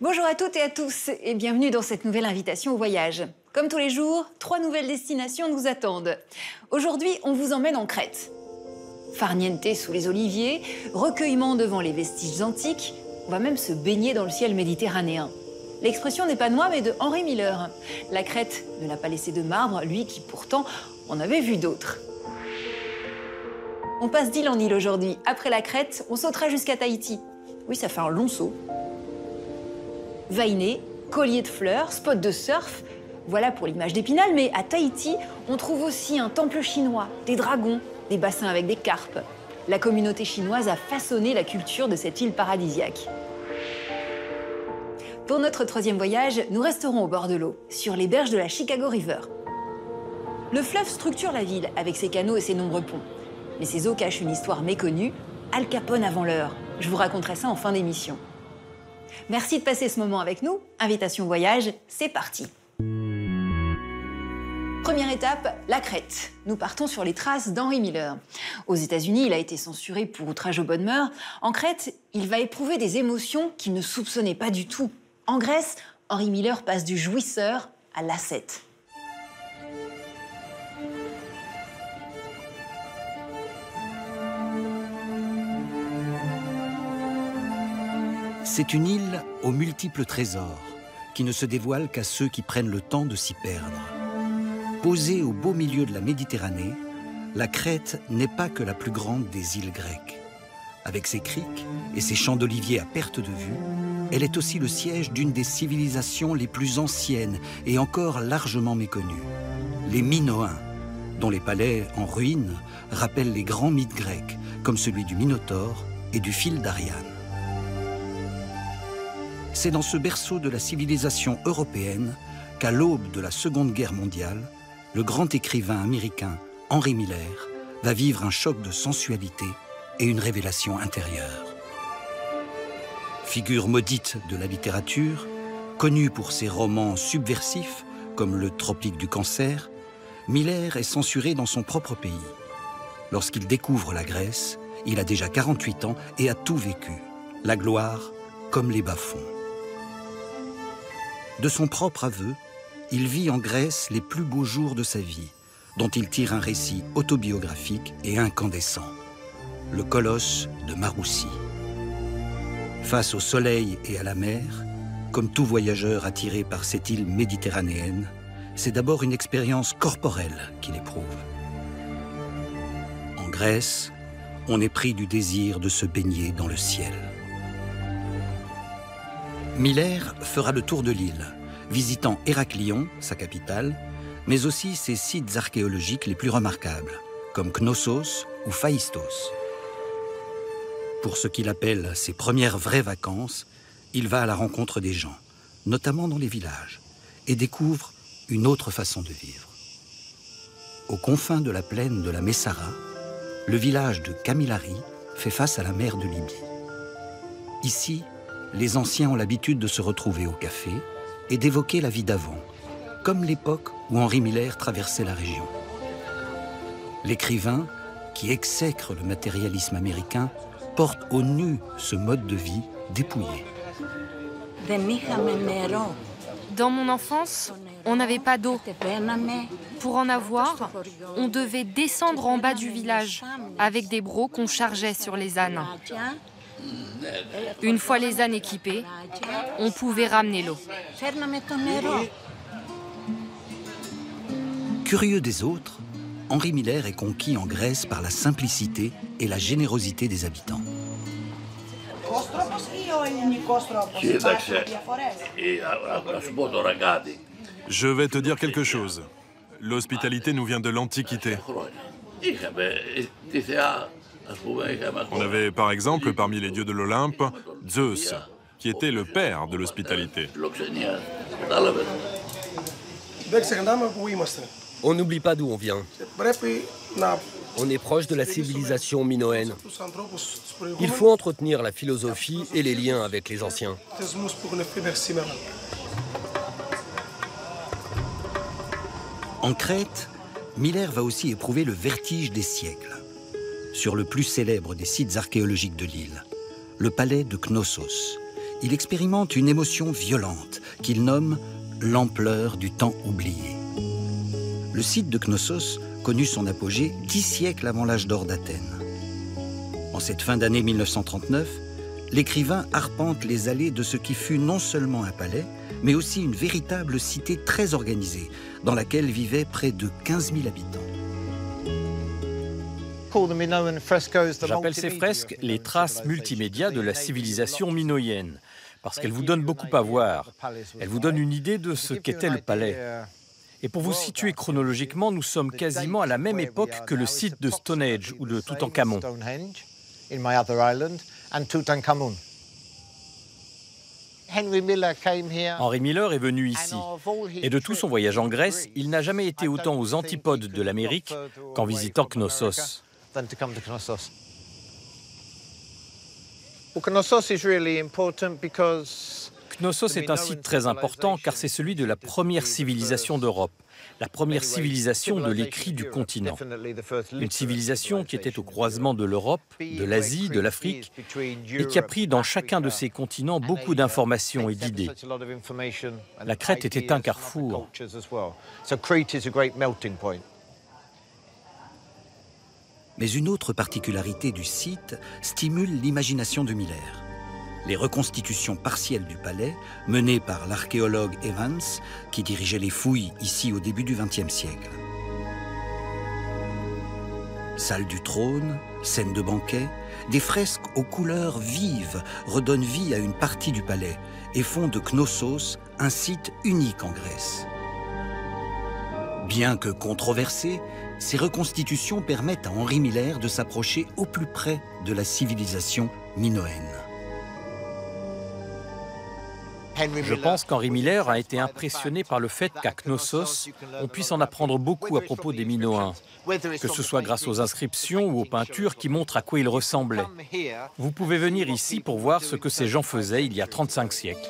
Bonjour à toutes et à tous et bienvenue dans cette nouvelle invitation au voyage. Comme tous les jours, 3 nouvelles destinations nous attendent. Aujourd'hui, on vous emmène en Crète. Farniente sous les oliviers, recueillement devant les vestiges antiques, on va même se baigner dans le ciel méditerranéen. L'expression n'est pas de moi mais de Henry Miller. La Crète ne l'a pas laissé de marbre, lui qui pourtant en avait vu d'autres. On passe d'île en île aujourd'hui. Après la Crète, on sautera jusqu'à Tahiti. Oui, ça fait un long saut. Vainé, collier de fleurs, spot de surf, voilà pour l'image d'Épinal, mais à Tahiti, on trouve aussi un temple chinois, des dragons, des bassins avec des carpes. La communauté chinoise a façonné la culture de cette île paradisiaque. Pour notre 3e voyage, nous resterons au bord de l'eau, sur les berges de la Chicago River. Le fleuve structure la ville avec ses canaux et ses nombreux ponts. Mais ces eaux cachent une histoire méconnue, Al Capone avant l'heure. Je vous raconterai ça en fin d'émission. Merci de passer ce moment avec nous. Invitation voyage, c'est parti. Première étape, la Crète. Nous partons sur les traces d'Henry Miller. Aux États-Unis, il a été censuré pour outrage aux bonnes mœurs. En Crète, il va éprouver des émotions qu'il ne soupçonnait pas du tout. En Grèce, Henry Miller passe du jouisseur à l'ascète. C'est une île aux multiples trésors, qui ne se dévoile qu'à ceux qui prennent le temps de s'y perdre. Posée au beau milieu de la Méditerranée, la Crète n'est pas que la plus grande des îles grecques. Avec ses criques et ses champs d'oliviers à perte de vue, elle est aussi le siège d'une des civilisations les plus anciennes et encore largement méconnues, les Minoens, dont les palais en ruine rappellent les grands mythes grecs, comme celui du Minotaure et du fil d'Ariane. C'est dans ce berceau de la civilisation européenne qu'à l'aube de la Seconde Guerre mondiale, le grand écrivain américain Henry Miller va vivre un choc de sensualité et une révélation intérieure. Figure maudite de la littérature, connu pour ses romans subversifs comme Le Tropique du Cancer, Miller est censuré dans son propre pays. Lorsqu'il découvre la Grèce, il a déjà 48 ans et a tout vécu, la gloire comme les bas-fonds. De son propre aveu, il vit en Grèce les plus beaux jours de sa vie, dont il tire un récit autobiographique et incandescent, le Colosse de Maroussi. Face au soleil et à la mer, comme tout voyageur attiré par cette île méditerranéenne, c'est d'abord une expérience corporelle qu'il éprouve. En Grèce, on est pris du désir de se baigner dans le ciel. Miller fera le tour de l'île, visitant Héraclion, sa capitale, mais aussi ses sites archéologiques les plus remarquables, comme Knossos ou Phaïstos. Pour ce qu'il appelle ses premières vraies vacances, il va à la rencontre des gens, notamment dans les villages, et découvre une autre façon de vivre. Aux confins de la plaine de la Messara, le village de Camilleri fait face à la mer de Libye. Ici, les anciens ont l'habitude de se retrouver au café et d'évoquer la vie d'avant, comme l'époque où Henry Miller traversait la région. L'écrivain, qui exècre le matérialisme américain, porte au nu ce mode de vie dépouillé. Dans mon enfance, on n'avait pas d'eau. Pour en avoir, on devait descendre en bas du village avec des brocs qu'on chargeait sur les ânes. Une fois les ânes équipés, on pouvait ramener l'eau. Curieux des autres, Henry Miller est conquis en Grèce par la simplicité et la générosité des habitants. Je vais te dire quelque chose. L'hospitalité nous vient de l'Antiquité. On avait par exemple parmi les dieux de l'Olympe, Zeus, qui était le père de l'hospitalité. On n'oublie pas d'où on vient. On est proche de la civilisation minoenne. Il faut entretenir la philosophie et les liens avec les anciens. En Crète, Miller va aussi éprouver le vertige des siècles. Sur le plus célèbre des sites archéologiques de l'île, le palais de Knossos, il expérimente une émotion violente qu'il nomme l'ampleur du temps oublié. Le site de Knossos connut son apogée 10 siècles avant l'âge d'or d'Athènes. En cette fin d'année 1939, l'écrivain arpente les allées de ce qui fut non seulement un palais, mais aussi une véritable cité très organisée, dans laquelle vivaient près de 15 000 habitants. J'appelle ces fresques les traces multimédia de la civilisation minoïenne, parce qu'elles vous donnent beaucoup à voir. Elles vous donnent une idée de ce qu'était le palais. Et pour vous situer chronologiquement, nous sommes quasiment à la même époque que le site de Stonehenge ou de Toutankhamon. Henry Miller est venu ici, et de tout son voyage en Grèce, il n'a jamais été autant aux antipodes de l'Amérique qu'en visitant Knossos. Knossos est un site très important car c'est celui de la première civilisation d'Europe, la première civilisation de l'écrit du continent. Une civilisation qui était au croisement de l'Europe, de l'Asie, de l'Afrique, et qui a pris dans chacun de ces continents beaucoup d'informations et d'idées. La Crète était un carrefour. Mais une autre particularité du site stimule l'imagination de Miller. Les reconstitutions partielles du palais, menées par l'archéologue Evans, qui dirigeait les fouilles ici au début du XXe siècle. Salle du trône, scène de banquet, des fresques aux couleurs vives redonnent vie à une partie du palais et font de Knossos un site unique en Grèce. Bien que controversées, ces reconstitutions permettent à Henry Miller de s'approcher au plus près de la civilisation minoenne. Je pense qu'Henry Miller a été impressionné par le fait qu'à Knossos, on puisse en apprendre beaucoup à propos des Minoens, que ce soit grâce aux inscriptions ou aux peintures qui montrent à quoi ils ressemblaient. Vous pouvez venir ici pour voir ce que ces gens faisaient il y a 35 siècles.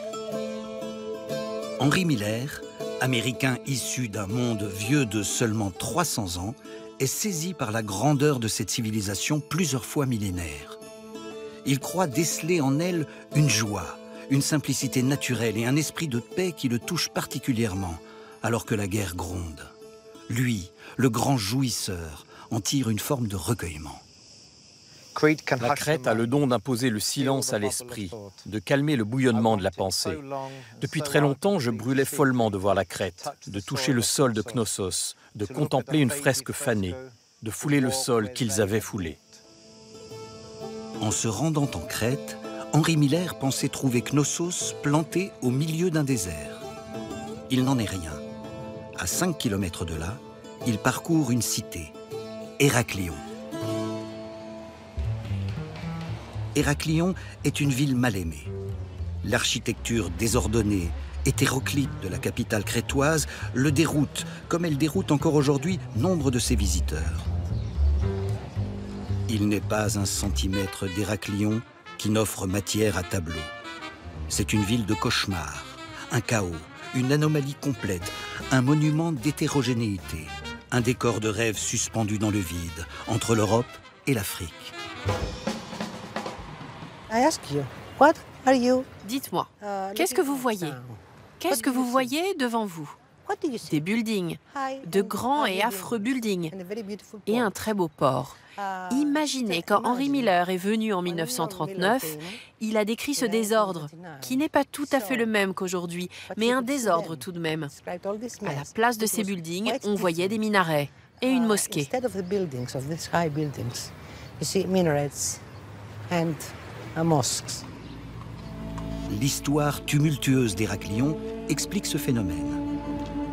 Henry Miller, Américain issu d'un monde vieux de seulement 300 ans, est saisi par la grandeur de cette civilisation plusieurs fois millénaire. Il croit déceler en elle une joie, une simplicité naturelle et un esprit de paix qui le touche particulièrement, alors que la guerre gronde. Lui, le grand jouisseur, en tire une forme de recueillement. La Crète a le don d'imposer le silence à l'esprit, de calmer le bouillonnement de la pensée. Depuis très longtemps, je brûlais follement de voir la Crète, de toucher le sol de Knossos, de contempler une fresque fanée, de fouler le sol qu'ils avaient foulé. En se rendant en Crète, Henry Miller pensait trouver Knossos planté au milieu d'un désert. Il n'en est rien. À 5 km de là, il parcourt une cité, Héraclion. Héraclion est une ville mal aimée. L'architecture désordonnée, hétéroclite de la capitale crétoise le déroute, comme elle déroute encore aujourd'hui nombre de ses visiteurs. Il n'est pas un centimètre d'Héraclion qui n'offre matière à tableau. C'est une ville de cauchemar, un chaos, une anomalie complète, un monument d'hétérogénéité, un décor de rêve suspendu dans le vide, entre l'Europe et l'Afrique. Dites-moi, qu'est-ce que vous voyez? Qu'est-ce que vous voyez devant vous? Des buildings, de grands et affreux buildings, et un très beau port. Imaginez, quand Henry Miller est venu en 1939, il a décrit ce désordre, qui n'est pas tout à fait le même qu'aujourd'hui, mais un désordre tout de même. À la place de ces buildings, on voyait des minarets et une mosquée. L'histoire tumultueuse d'Héraclion explique ce phénomène.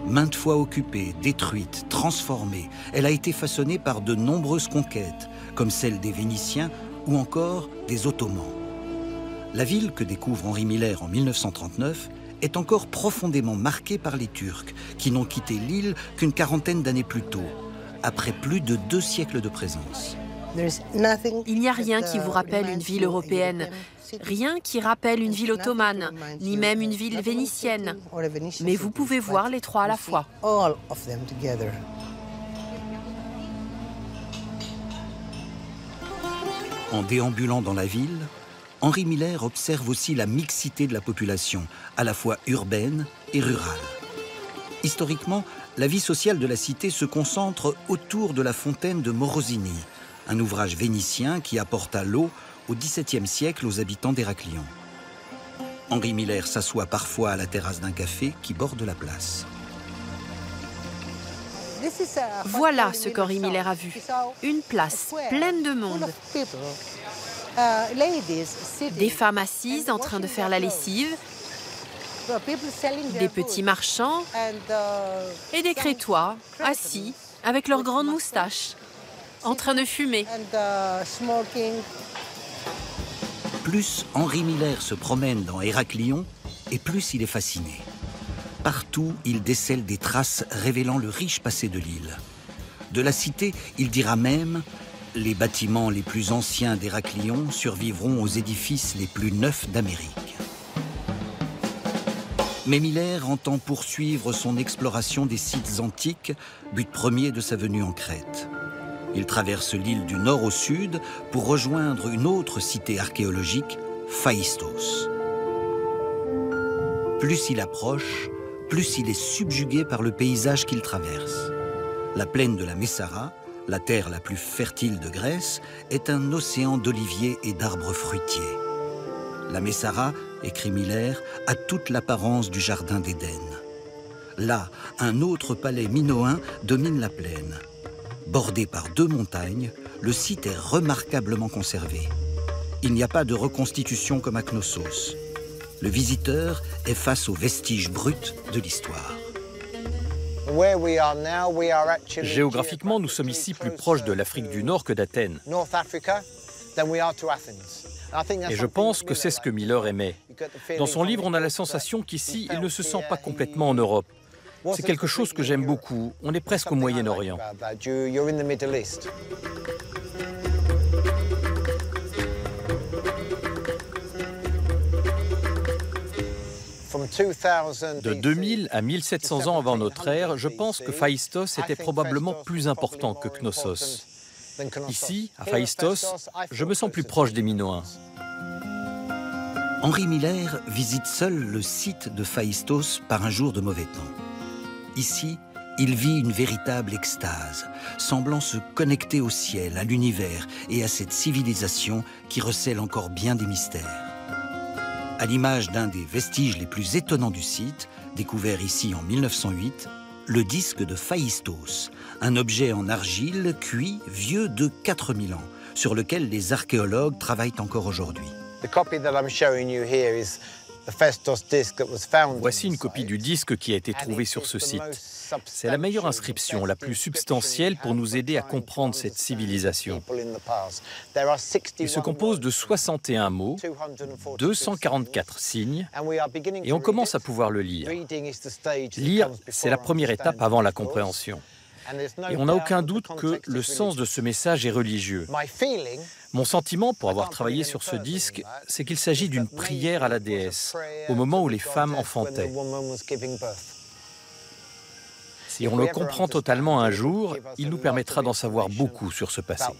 Maintes fois occupée, détruite, transformée, elle a été façonnée par de nombreuses conquêtes, comme celle des Vénitiens ou encore des Ottomans. La ville que découvre Henry Miller en 1939 est encore profondément marquée par les Turcs, qui n'ont quitté l'île qu'une quarantaine d'années plus tôt, après plus de 2 siècles de présence. Il n'y a rien qui vous rappelle une ville européenne, rien qui rappelle une ville ottomane, ni même une ville vénitienne. Mais vous pouvez voir les trois à la fois. En déambulant dans la ville, Henri Miller observe aussi la mixité de la population, à la fois urbaine et rurale. Historiquement, la vie sociale de la cité se concentre autour de la fontaine de Morosini, un ouvrage vénitien qui apporta l'eau au XVIIe siècle aux habitants d'Héraclion. Henri Miller s'assoit parfois à la terrasse d'un café qui borde la place. Voilà ce qu'Henri Miller a vu. Une place pleine de monde. Des femmes assises en train de faire la lessive, des petits marchands et des crétois assis avec leurs grandes moustaches, en train de fumer. Plus Henri Miller se promène dans Héraclion, et plus il est fasciné. Partout, il décèle des traces révélant le riche passé de l'île. De la cité, il dira même « Les bâtiments les plus anciens d'Héraclion survivront aux édifices les plus neufs d'Amérique ». Mais Miller entend poursuivre son exploration des sites antiques, but premier de sa venue en Crète. Il traverse l'île du nord au sud pour rejoindre une autre cité archéologique, Phaistos. Plus il approche, plus il est subjugué par le paysage qu'il traverse. La plaine de la Messara, la terre la plus fertile de Grèce, est un océan d'oliviers et d'arbres fruitiers. La Messara, écrit Miller, a toute l'apparence du jardin d'Éden. Là, un autre palais minoen domine la plaine. Bordé par 2 montagnes, le site est remarquablement conservé. Il n'y a pas de reconstitution comme à Knossos. Le visiteur est face aux vestiges bruts de l'histoire. Géographiquement, nous sommes ici plus proches de l'Afrique du Nord que d'Athènes. Et je pense que c'est ce que Miller aimait. Dans son livre, on a la sensation qu'ici, il ne se sent pas complètement en Europe. C'est quelque chose que j'aime beaucoup. On est presque au Moyen-Orient. De 2000 à 1700 ans avant notre ère, je pense que Phaistos était probablement plus important que Knossos. Ici, à Phaistos, je me sens plus proche des Minoens. Henri Miller visite seul le site de Phaistos par un jour de mauvais temps. Ici, il vit une véritable extase, semblant se connecter au ciel, à l'univers et à cette civilisation qui recèle encore bien des mystères. À l'image d'un des vestiges les plus étonnants du site, découvert ici en 1908, le disque de Phaistos, un objet en argile cuit vieux de 4000 ans, sur lequel les archéologues travaillent encore aujourd'hui. Voici une copie du disque qui a été trouvé sur ce site. C'est la meilleure inscription, la plus substantielle pour nous aider à comprendre cette civilisation. Il se compose de 61 mots, 244 signes, et on commence à pouvoir le lire. Lire, c'est la première étape avant la compréhension. Et on n'a aucun doute que le sens de ce message est religieux. Mon sentiment, pour avoir travaillé sur ce disque, c'est qu'il s'agit d'une prière à la déesse, au moment où les femmes enfantaient. Si on le comprend totalement un jour, il nous permettra d'en savoir beaucoup sur ce passé.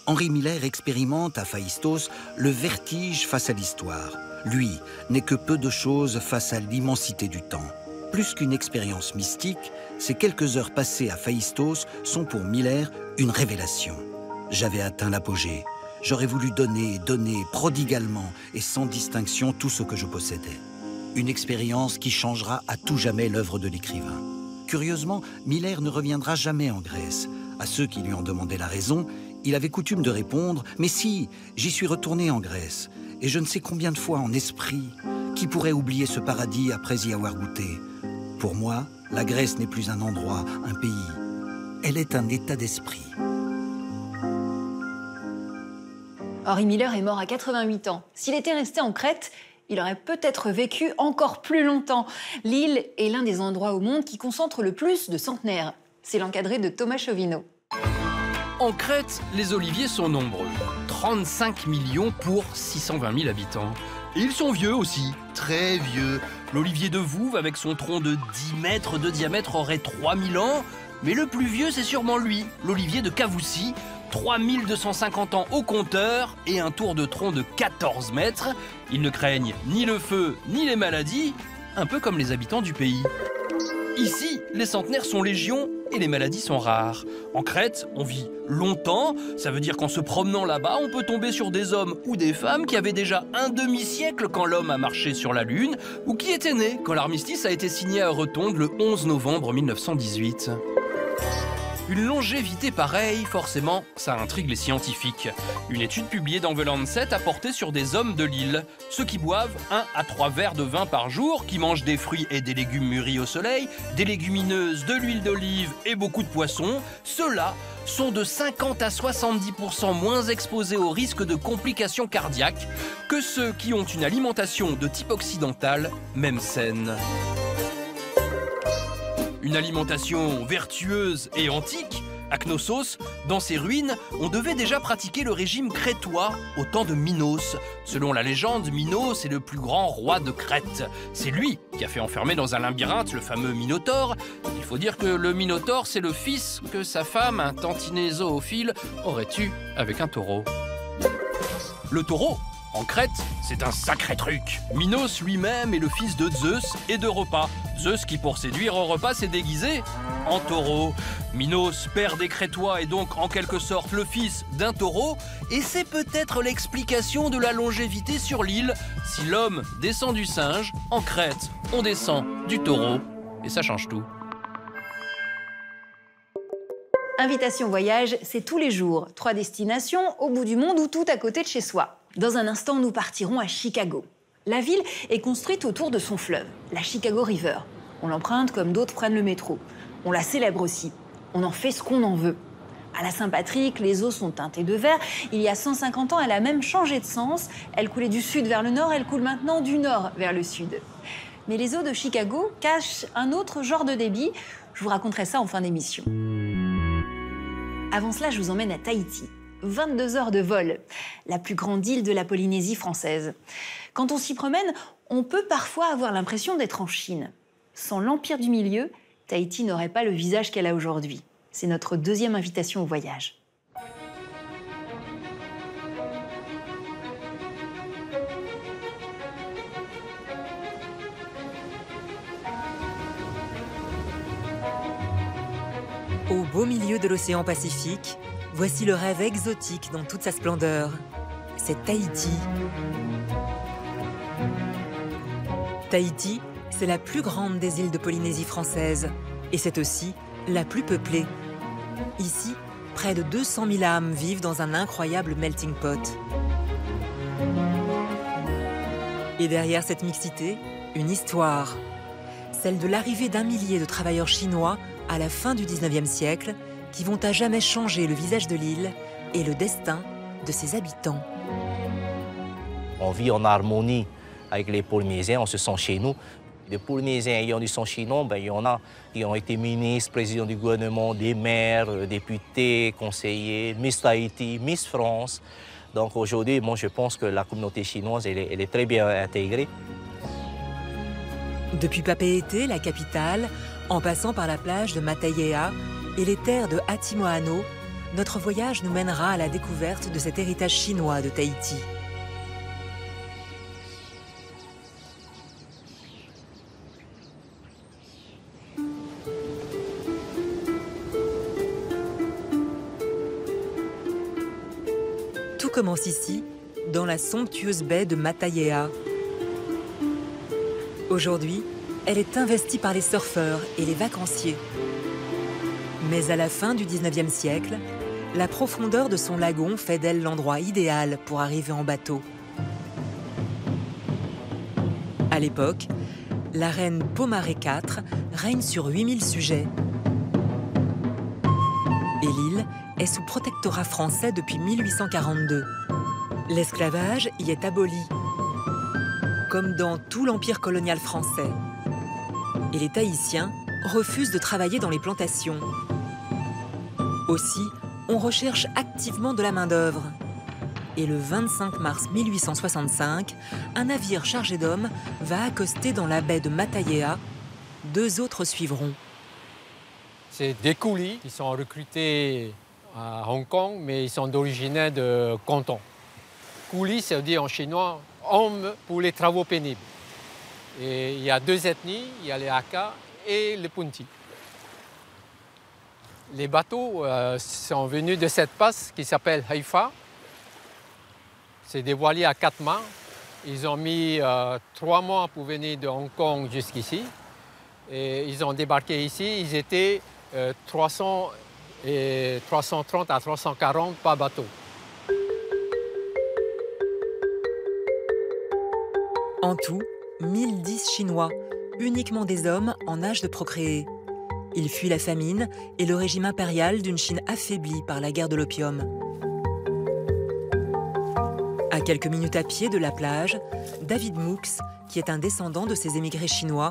Henri Miller expérimente à Phaistos le vertige face à l'histoire. Lui n'est que peu de choses face à l'immensité du temps. Plus qu'une expérience mystique, ces quelques heures passées à Phaistos sont pour Miller une révélation. J'avais atteint l'apogée. J'aurais voulu donner prodigalement et sans distinction tout ce que je possédais. Une expérience qui changera à tout jamais l'œuvre de l'écrivain. Curieusement, Miller ne reviendra jamais en Grèce. À ceux qui lui en demandaient la raison, il avait coutume de répondre « Mais si, j'y suis retourné en Grèce, et je ne sais combien de fois en esprit. Qui pourrait oublier ce paradis après y avoir goûté ? Pour moi, la Grèce n'est plus un endroit, un pays. Elle est un état d'esprit. » Henri Miller est mort à 88 ans. S'il était resté en Crète, il aurait peut-être vécu encore plus longtemps. L'île est l'un des endroits au monde qui concentre le plus de centenaires. C'est l'encadré de Thomas Chauvineau. En Crète, les oliviers sont nombreux. 35 millions pour 620 000 habitants. Et ils sont vieux aussi, très vieux. L'olivier de Vouves, avec son tronc de 10 mètres de diamètre, aurait 3000 ans. Mais le plus vieux, c'est sûrement lui, l'olivier de Cavoussi, 3250 ans au compteur et un tour de tronc de 14 mètres. Ils ne craignent ni le feu ni les maladies, un peu comme les habitants du pays. Ici, les centenaires sont légion et les maladies sont rares. En Crète, on vit longtemps. Ça veut dire qu'en se promenant là-bas, on peut tomber sur des hommes ou des femmes qui avaient déjà un demi-siècle quand l'homme a marché sur la Lune, ou qui étaient nés quand l'armistice a été signé à Rotonde le 11 novembre 1918. Une longévité pareille, forcément, ça intrigue les scientifiques. Une étude publiée dans The Lancet a porté sur des hommes de l'île. Ceux qui boivent 1 à 3 verres de vin par jour, qui mangent des fruits et des légumes mûris au soleil, des légumineuses, de l'huile d'olive et beaucoup de poissons, ceux-là sont de 50 à 70% moins exposés au risque de complications cardiaques que ceux qui ont une alimentation de type occidental, même saine. Une alimentation vertueuse et antique, à Knossos, dans ses ruines, on devait déjà pratiquer le régime crétois au temps de Minos. Selon la légende, Minos est le plus grand roi de Crète. C'est lui qui a fait enfermer dans un labyrinthe le fameux Minotaure. Il faut dire que le Minotaure, c'est le fils que sa femme, un tantinet zoophile, aurait eu avec un taureau. Le taureau, en Crète, c'est un sacré truc. Minos lui-même est le fils de Zeus et d'Europa. Zeus qui, pour séduire Europa, s'est déguisé en taureau. Minos, père des Crétois, est donc en quelque sorte le fils d'un taureau. Et c'est peut-être l'explication de la longévité sur l'île. Si l'homme descend du singe, en Crète, on descend du taureau. Et ça change tout. Invitation voyage, c'est tous les jours. 3 destinations au bout du monde ou tout à côté de chez soi. Dans un instant, nous partirons à Chicago. La ville est construite autour de son fleuve, la Chicago River. On l'emprunte comme d'autres prennent le métro. On la célèbre aussi. On en fait ce qu'on en veut. À la Saint-Patrick, les eaux sont teintées de vert. Il y a 150 ans, elle a même changé de sens. Elle coulait du sud vers le nord, elle coule maintenant du nord vers le sud. Mais les eaux de Chicago cachent un autre genre de débit. Je vous raconterai ça en fin d'émission. Avant cela, je vous emmène à Tahiti. 22 heures de vol, la plus grande île de la Polynésie française. Quand on s'y promène, on peut parfois avoir l'impression d'être en Chine. Sans l'Empire du Milieu, Tahiti n'aurait pas le visage qu'elle a aujourd'hui. C'est notre deuxième invitation au voyage. Au beau milieu de l'océan Pacifique, voici le rêve exotique dans toute sa splendeur. C'est Tahiti. Tahiti, c'est la plus grande des îles de Polynésie française. Et c'est aussi la plus peuplée. Ici, près de 200 000 âmes vivent dans un incroyable melting pot. Et derrière cette mixité, une histoire. Celle de l'arrivée d'1 millier de travailleurs chinois à la fin du 19e siècle, qui vont à jamais changer le visage de l'île et le destin de ses habitants. On vit en harmonie avec les Polynésiens, on se sent chez nous. Les Polynésiens ayant du sang chez nous, il y en a qui ont été ministres, présidents du gouvernement, des maires, députés, conseillers, Miss Tahiti, Miss France. Donc aujourd'hui, moi je pense que la communauté chinoise, elle est très bien intégrée. Depuis Papeete, la capitale, en passant par la plage de Mataiea et les terres de Atimoano, notre voyage nous mènera à la découverte de cet héritage chinois de Tahiti. Tout commence ici, dans la somptueuse baie de Mataiea. Aujourd'hui, elle est investie par les surfeurs et les vacanciers. Mais à la fin du 19e siècle, la profondeur de son lagon fait d'elle l'endroit idéal pour arriver en bateau. À l'époque, la reine Pomaré IV règne sur 8000 sujets. Et l'île est sous protectorat français depuis 1842. L'esclavage y est aboli, comme dans tout l'empire colonial français. Et les Tahitiens refusent de travailler dans les plantations. Aussi, on recherche activement de la main-d'œuvre. Et le 25 mars 1865, un navire chargé d'hommes va accoster dans la baie de Mataiea. 2 autres suivront. C'est des coulis qui sont recrutés à Hong Kong, mais ils sont d'origine de Canton. Coolie, ça veut dire en chinois homme pour les travaux pénibles. Et il y a deux ethnies, il y a les Hakka et les Punti. Les bateaux sont venus de cette passe qui s'appelle Haifa. C'est des voiliers à 4 mâts. Ils ont mis 3 mois pour venir de Hong Kong jusqu'ici. Et ils ont débarqué ici. Ils étaient 330 à 340 par bateau. En tout, 1010 Chinois, uniquement des hommes en âge de procréer. Ils fuient la famine et le régime impérial d'une Chine affaiblie par la guerre de l'opium. À quelques minutes à pied de la plage, David Moux, qui est un descendant de ces émigrés chinois,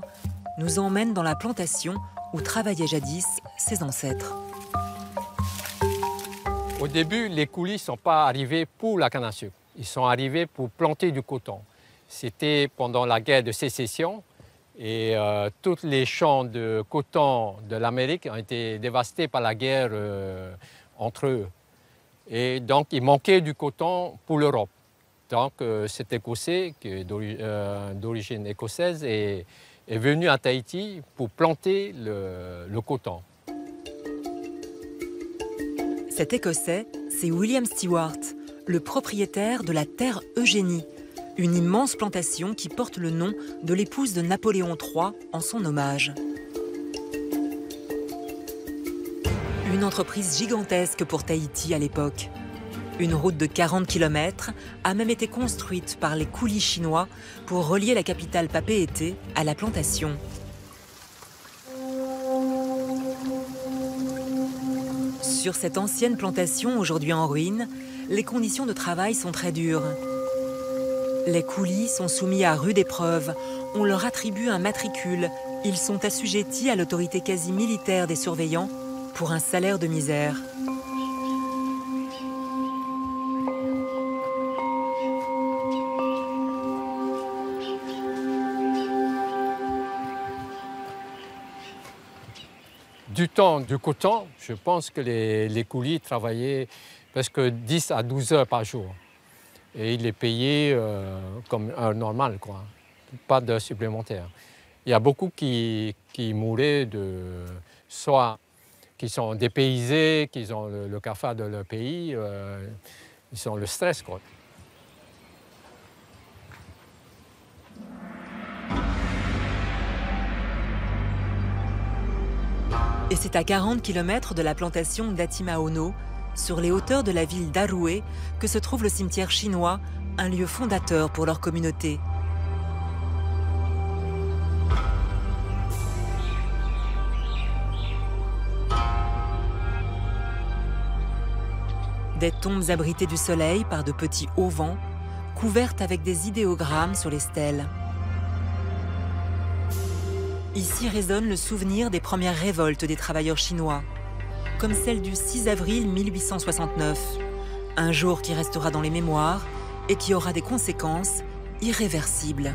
nous emmène dans la plantation où travaillaient jadis ses ancêtres. Au début, les coulis ne sont pas arrivés pour la canne à sucre. Ils sont arrivés pour planter du coton. C'était pendant la guerre de sécession et tous les champs de coton de l'Amérique ont été dévastés par la guerre entre eux. Et donc, il manquait du coton pour l'Europe. Donc, cet Écossais, qui est d'origine écossaise, est venu à Tahiti pour planter le coton. Cet Écossais, c'est William Stewart, le propriétaire de la terre Eugénie, une immense plantation qui porte le nom de l'épouse de Napoléon III en son hommage. Une entreprise gigantesque pour Tahiti à l'époque. Une route de 40 km a même été construite par les coulis chinois pour relier la capitale Papeete à la plantation. Sur cette ancienne plantation, aujourd'hui en ruine, les conditions de travail sont très dures. Les coulis sont soumis à rude épreuve. On leur attribue un matricule. Ils sont assujettis à l'autorité quasi militaire des surveillants pour un salaire de misère. Du temps du coton, je pense que les coulis travaillaient presque 10 à 12 heures par jour. Et ils les payaient comme un normal, quoi. Pas d'heures supplémentaires. Il y a beaucoup qui mouraient soit qui sont dépaysés, qui ont le cafard de leur pays, ils ont le stress, quoi. Et c'est à 40 km de la plantation d'Atimaono, sur les hauteurs de la ville d'Aroué, que se trouve le cimetière chinois, un lieu fondateur pour leur communauté. Des tombes abritées du soleil par de petits auvents, couvertes avec des idéogrammes sur les stèles. Ici résonne le souvenir des premières révoltes des travailleurs chinois, comme celle du 6 avril 1869, un jour qui restera dans les mémoires et qui aura des conséquences irréversibles.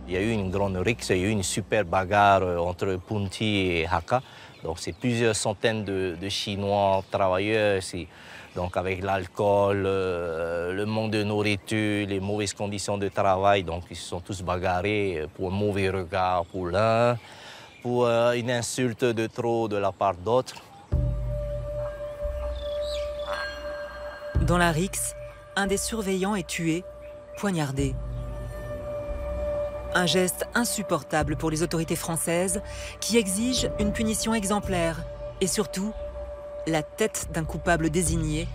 Il y a eu une grande rixe, il y a eu une super bagarre entre Punti et Hakka. Donc c'est plusieurs centaines de Chinois travailleurs. Donc avec l'alcool, le manque de nourriture, les mauvaises conditions de travail, donc ils se sont tous bagarrés pour un mauvais regard pour l'un, pour une insulte de trop de la part d'autres. Dans la rixe, un des surveillants est tué, poignardé. Un geste insupportable pour les autorités françaises qui exigent une punition exemplaire et surtout la tête d'un coupable désigné,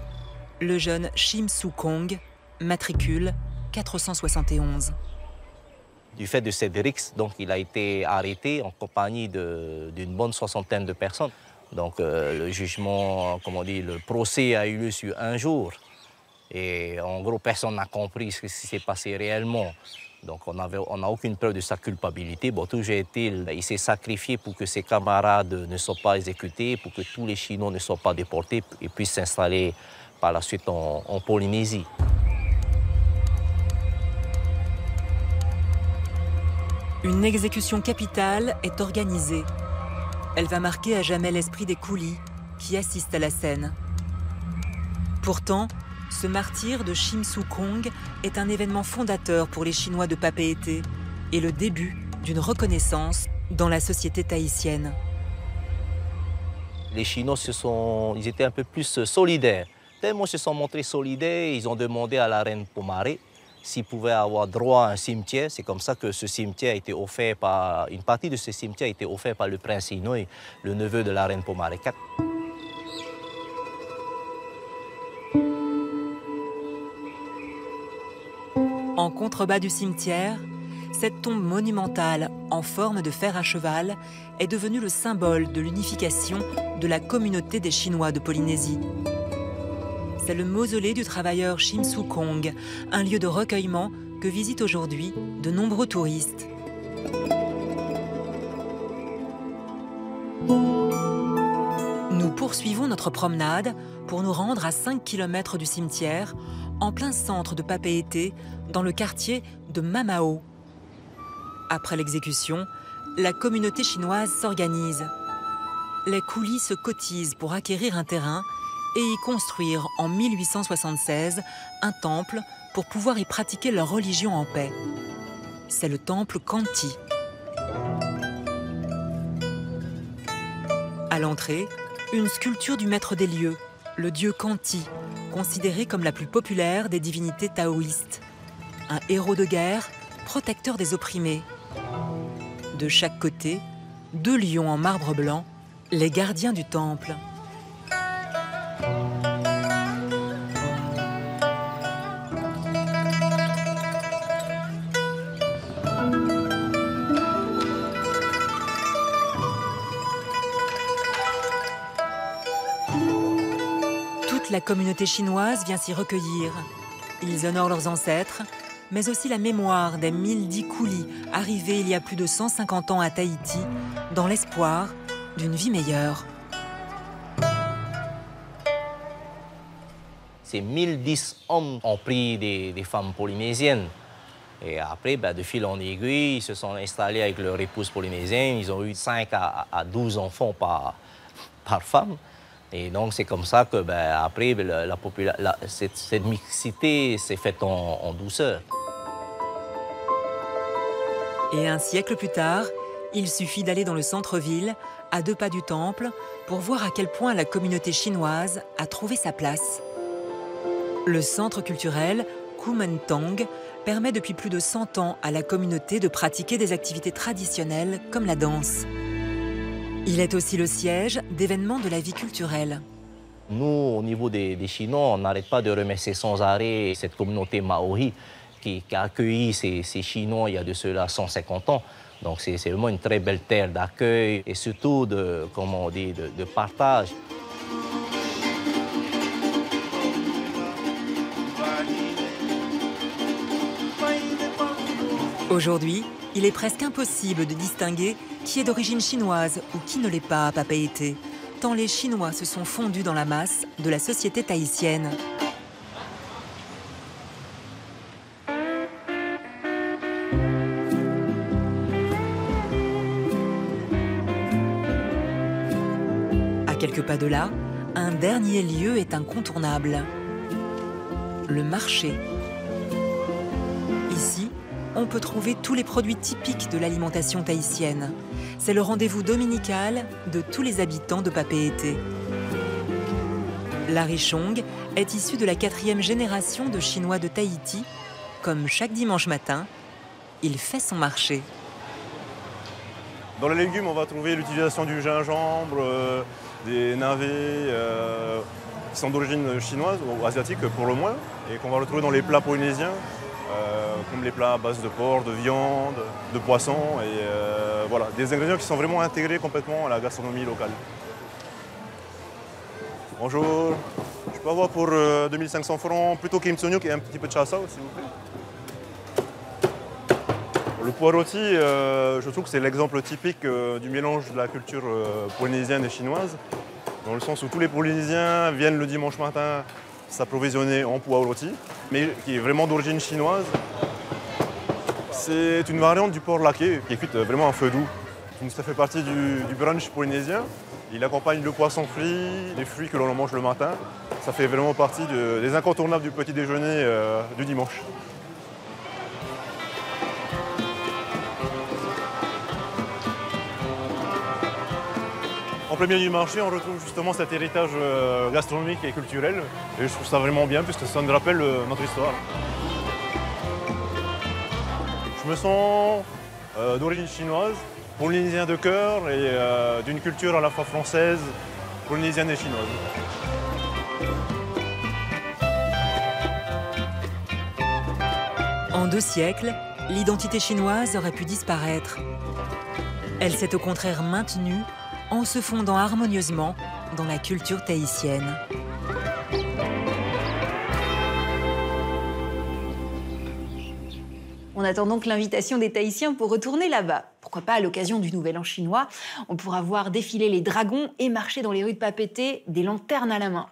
le jeune Shim Soo-kong, matricule 471. Du fait de cette rixe, donc, il a été arrêté en compagnie d'une bonne soixantaine de personnes. Donc le jugement, comme on dit, le procès a eu lieu sur un jour. Et en gros, personne n'a compris ce qui s'est passé réellement. Donc on n'a aucune preuve de sa culpabilité. Bon, toujours est-il, il s'est sacrifié pour que ses camarades ne soient pas exécutés, pour que tous les Chinois ne soient pas déportés et puissent s'installer par la suite en Polynésie. Une exécution capitale est organisée. Elle va marquer à jamais l'esprit des coulis qui assistent à la scène. Pourtant, ce martyre de Shim Su Kong est un événement fondateur pour les Chinois de Papeete et le début d'une reconnaissance dans la société tahitienne. Les Chinois ils étaient un peu plus solidaires. Tellement ils se sont montrés solidaires, ils ont demandé à la reine Pomare s'ils pouvaient avoir droit à un cimetière. C'est comme ça que ce cimetière a été offert par... Une partie de ce cimetière a été offert par le prince Inouye, le neveu de la reine Pomare IV. En contrebas du cimetière, cette tombe monumentale en forme de fer à cheval est devenue le symbole de l'unification de la communauté des Chinois de Polynésie. C'est le mausolée du travailleur Shim Su Kong, un lieu de recueillement que visitent aujourd'hui de nombreux touristes. Nous poursuivons notre promenade pour nous rendre à 5 km du cimetière, en plein centre de Papeete, dans le quartier de Mamao. Après l'exécution, la communauté chinoise s'organise. Les coulis se cotisent pour acquérir un terrain et y construire en 1876 un temple pour pouvoir y pratiquer leur religion en paix. C'est le temple Kanti. À l'entrée, une sculpture du maître des lieux, le dieu Kanti, considéré comme la plus populaire des divinités taoïstes. Un héros de guerre, protecteur des opprimés. De chaque côté, 2 lions en marbre blanc, les gardiens du temple. Toute la communauté chinoise vient s'y recueillir. Ils honorent leurs ancêtres, mais aussi la mémoire des 1010 coulis arrivés il y a plus de 150 ans à Tahiti, dans l'espoir d'une vie meilleure. Ces 1010 hommes ont pris des femmes polynésiennes. Et après, de fil en aiguille, ils se sont installés avec leur épouse polynésienne. Ils ont eu 5 à 12 enfants par femme. Et donc, c'est comme ça que, après, cette mixité s'est faite en douceur. Et un siècle plus tard, il suffit d'aller dans le centre-ville, à 2 pas du temple, pour voir à quel point la communauté chinoise a trouvé sa place. Le centre culturel Kumentang permet depuis plus de 100 ans à la communauté de pratiquer des activités traditionnelles comme la danse. Il est aussi le siège d'événements de la vie culturelle. Nous, au niveau des Chinois, on n'arrête pas de remercier sans arrêt cette communauté maori qui a accueilli ces Chinois il y a de cela 150 ans. Donc c'est vraiment une très belle terre d'accueil et surtout de partage. Aujourd'hui, il est presque impossible de distinguer qui est d'origine chinoise ou qui ne l'est pas à Papeete, tant les Chinois se sont fondus dans la masse de la société tahitienne. À quelques pas de là, un dernier lieu est incontournable. Le marché. Ici, on peut trouver tous les produits typiques de l'alimentation tahitienne. C'est le rendez-vous dominical de tous les habitants de Papeete. Larry Chong est issu de la 4e génération de Chinois de Tahiti. Comme chaque dimanche matin, il fait son marché. Dans les légumes, on va trouver l'utilisation du gingembre, des navets qui sont d'origine chinoise ou asiatique pour le moins, et qu'on va retrouver dans les plats polynésiens. Comme les plats à base de porc, de viande, de poisson, et voilà, des ingrédients qui sont vraiment intégrés complètement à la gastronomie locale. Bonjour, je peux avoir pour 2500 francs plutôt kim tsonyuk et un petit peu de chassa, s'il vous plaît. Le pois rôti, je trouve que c'est l'exemple typique du mélange de la culture polynésienne et chinoise, dans le sens où tous les Polynésiens viennent le dimanche matin s'approvisionner en pois rôti, mais qui est vraiment d'origine chinoise. C'est une variante du porc laqué qui est cuite vraiment à feu doux. Ça fait partie du brunch polynésien. Il accompagne le poisson frit, les fruits que l'on mange le matin. Ça fait vraiment partie des incontournables du petit déjeuner du dimanche. En plein milieu du marché, on retrouve justement cet héritage gastronomique et culturel. Et je trouve ça vraiment bien puisque ça nous rappelle notre histoire. Je me sens d'origine chinoise, polynésien de cœur et d'une culture à la fois française, polynésienne et chinoise. En 2 siècles, l'identité chinoise aurait pu disparaître. Elle s'est au contraire maintenue en se fondant harmonieusement dans la culture tahitienne. On attend donc l'invitation des Tahitiens pour retourner là-bas. Pourquoi pas à l'occasion du Nouvel An chinois. On pourra voir défiler les dragons et marcher dans les rues de Papeete, des lanternes à la main.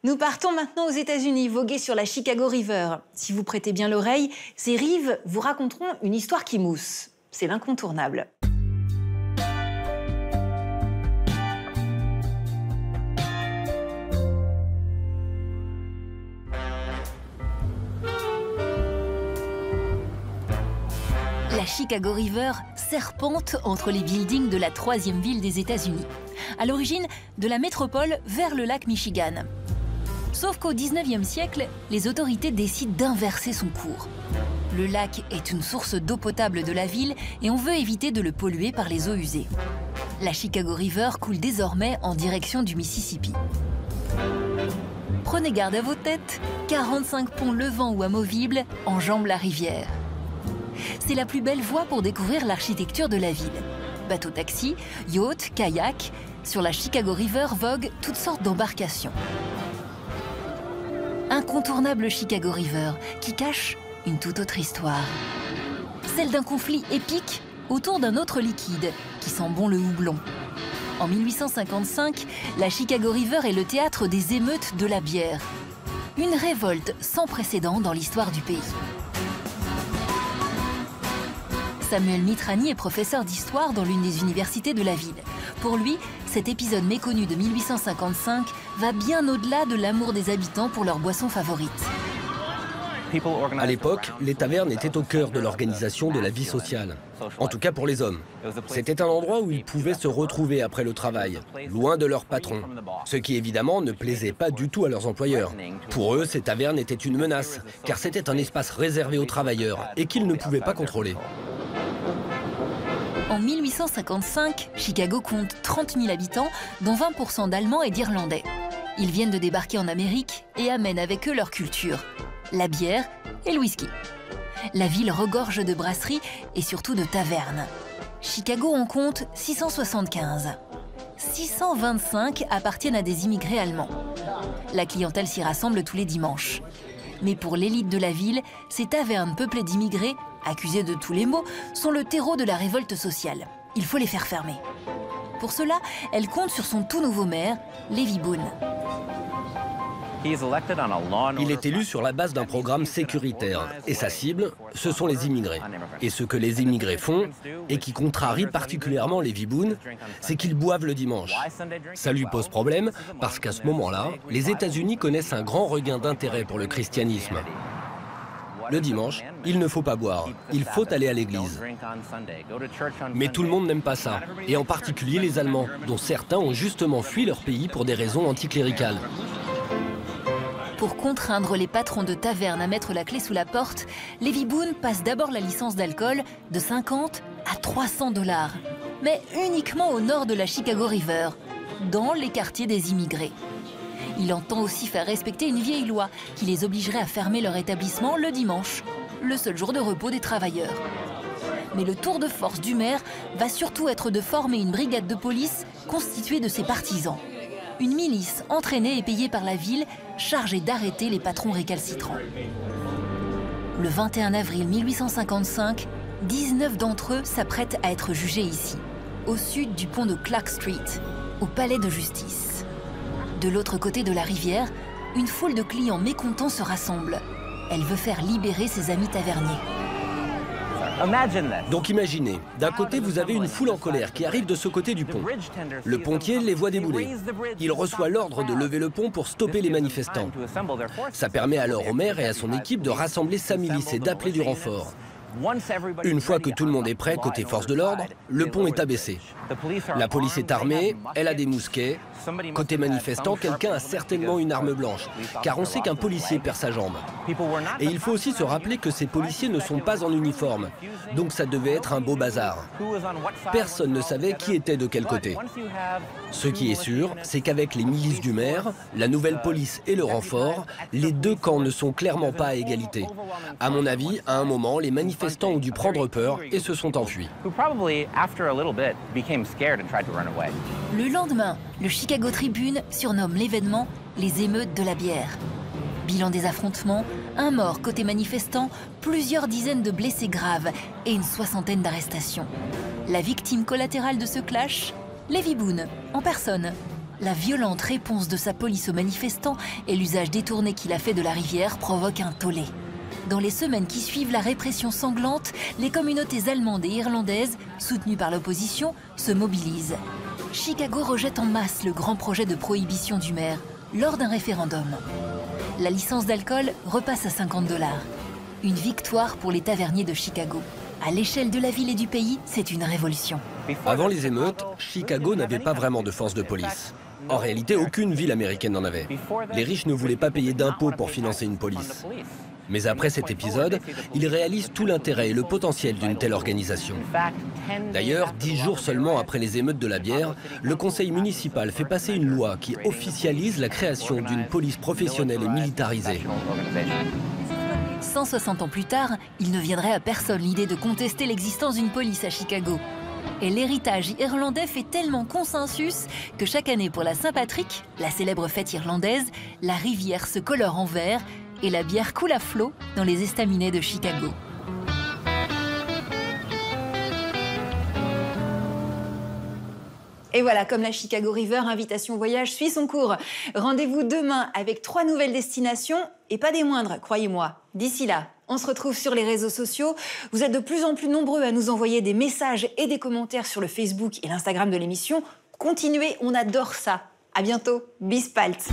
Nous partons maintenant aux États-Unis, voguer sur la Chicago River. Si vous prêtez bien l'oreille, ces rives vous raconteront une histoire qui mousse. C'est l'incontournable. La Chicago River serpente entre les buildings de la 3e ville des États-Unis, à l'origine de la métropole vers le lac Michigan. Sauf qu'au 19e siècle, les autorités décident d'inverser son cours. Le lac est une source d'eau potable de la ville et on veut éviter de le polluer par les eaux usées. La Chicago River coule désormais en direction du Mississippi. Prenez garde à vos têtes, 45 ponts levants ou amovibles enjambent la rivière. C'est la plus belle voie pour découvrir l'architecture de la ville. Bateaux-taxis, yachts, kayaks, sur la Chicago River voguent toutes sortes d'embarcations. Incontournable Chicago River, qui cache une toute autre histoire. Celle d'un conflit épique autour d'un autre liquide, qui sent bon le houblon. En 1855, la Chicago River est le théâtre des émeutes de la bière. Une révolte sans précédent dans l'histoire du pays. Samuel Mitrani est professeur d'histoire dans l'une des universités de la ville. Pour lui, cet épisode méconnu de 1855 va bien au-delà de l'amour des habitants pour leur boisson favorite. À l'époque, les tavernes étaient au cœur de l'organisation de la vie sociale. En tout cas pour les hommes. C'était un endroit où ils pouvaient se retrouver après le travail, loin de leur patron. Ce qui évidemment ne plaisait pas du tout à leurs employeurs. Pour eux, ces tavernes étaient une menace, car c'était un espace réservé aux travailleurs et qu'ils ne pouvaient pas contrôler. En 1855, Chicago compte 30 000 habitants, dont 20% d'Allemands et d'Irlandais. Ils viennent de débarquer en Amérique et amènent avec eux leur culture, la bière et le whisky. La ville regorge de brasseries et surtout de tavernes. Chicago en compte 675. 625 appartiennent à des immigrés allemands. La clientèle s'y rassemble tous les dimanches. Mais pour l'élite de la ville, ces tavernes peuplées d'immigrés, accusés de tous les maux, sont le terreau de la révolte sociale. Il faut les faire fermer. Pour cela, elle compte sur son tout nouveau maire, Levi Boone. Il est élu sur la base d'un programme sécuritaire. Et sa cible, ce sont les immigrés. Et ce que les immigrés font, et qui contrarie particulièrement Levi Boone, c'est qu'ils boivent le dimanche. Ça lui pose problème, parce qu'à ce moment-là, les États-Unis connaissent un grand regain d'intérêt pour le christianisme. Le dimanche, il ne faut pas boire, il faut aller à l'église. Mais tout le monde n'aime pas ça, et en particulier les Allemands, dont certains ont justement fui leur pays pour des raisons anticléricales. Pour contraindre les patrons de tavernes à mettre la clé sous la porte, Levi Boone passe d'abord la licence d'alcool de 50 à 300 $, mais uniquement au nord de la Chicago River, dans les quartiers des immigrés. Il entend aussi faire respecter une vieille loi qui les obligerait à fermer leur établissement le dimanche, le seul jour de repos des travailleurs. Mais le tour de force du maire va surtout être de former une brigade de police constituée de ses partisans. Une milice entraînée et payée par la ville, chargée d'arrêter les patrons récalcitrants. Le 21 avril 1855, 19 d'entre eux s'apprêtent à être jugés ici, au sud du pont de Clark Street, au palais de justice. De l'autre côté de la rivière, une foule de clients mécontents se rassemble. Elle veut faire libérer ses amis taverniers. Donc imaginez, d'un côté vous avez une foule en colère qui arrive de ce côté du pont. Le pontier les voit débouler. Il reçoit l'ordre de lever le pont pour stopper les manifestants. Ça permet alors au maire et à son équipe de rassembler sa milice et d'appeler du renfort. Une fois que tout le monde est prêt, côté force de l'ordre, le pont est abaissé. La police est armée, elle a des mousquets. Côté manifestant, quelqu'un a certainement une arme blanche, car on sait qu'un policier perd sa jambe. Et il faut aussi se rappeler que ces policiers ne sont pas en uniforme, donc ça devait être un beau bazar. Personne ne savait qui était de quel côté. Ce qui est sûr, c'est qu'avec les milices du maire, la nouvelle police et le renfort, les deux camps ne sont clairement pas à égalité. À mon avis, à un moment, les manifestants ont dû prendre peur et se sont enfuis. Le lendemain, le Chicago Tribune surnomme l'événement les émeutes de la bière. Bilan des affrontements, un mort côté manifestants, plusieurs dizaines de blessés graves et une soixantaine d'arrestations. La victime collatérale de ce clash, Levi Boone, en personne. La violente réponse de sa police aux manifestants et l'usage détourné qu'il a fait de la rivière provoquent un tollé. Dans les semaines qui suivent la répression sanglante, les communautés allemandes et irlandaises, soutenues par l'opposition, se mobilisent. Chicago rejette en masse le grand projet de prohibition du maire lors d'un référendum. La licence d'alcool repasse à 50 $. Une victoire pour les taverniers de Chicago. À l'échelle de la ville et du pays, c'est une révolution. Avant les émeutes, Chicago n'avait pas vraiment de force de police. En réalité, aucune ville américaine n'en avait. Les riches ne voulaient pas payer d'impôts pour financer une police. Mais après cet épisode, ils réalisent tout l'intérêt et le potentiel d'une telle organisation. D'ailleurs, 10 jours seulement après les émeutes de la bière, le conseil municipal fait passer une loi qui officialise la création d'une police professionnelle et militarisée. 160 ans plus tard, il ne viendrait à personne l'idée de contester l'existence d'une police à Chicago. Et l'héritage irlandais fait tellement consensus que chaque année pour la Saint-Patrick, la célèbre fête irlandaise, la rivière se colore en vert et la bière coule à flot dans les estaminets de Chicago. Et voilà, comme la Chicago River, Invitation Voyage suit son cours. Rendez-vous demain avec 3 nouvelles destinations, et pas des moindres, croyez-moi. D'ici là, on se retrouve sur les réseaux sociaux. Vous êtes de plus en plus nombreux à nous envoyer des messages et des commentaires sur le Facebook et l'Instagram de l'émission. Continuez, on adore ça. À bientôt, bis palt.